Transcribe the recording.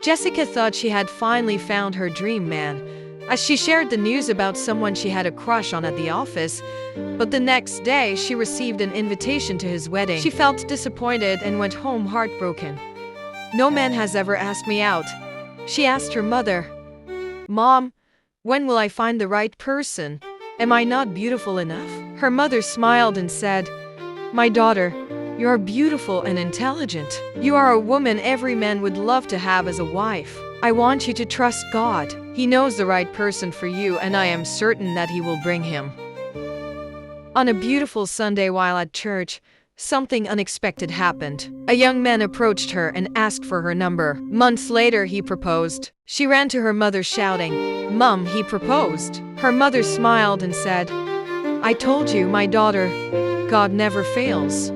Jessica thought she had finally found her dream man, as she shared the news about someone she had a crush on at the office, but the next day she received an invitation to his wedding. She felt disappointed and went home heartbroken. "No man has ever asked me out," she asked her mother. "Mom, when will I find the right person? Am I not beautiful enough?" Her mother smiled and said, "My daughter, you are beautiful and intelligent. You are a woman every man would love to have as a wife. I want you to trust God. He knows the right person for you, and I am certain that He will bring him." On a beautiful Sunday while at church, something unexpected happened. A young man approached her and asked for her number. Months later, he proposed. She ran to her mother shouting, "Mom, he proposed." Her mother smiled and said, "I told you, my daughter, God never fails."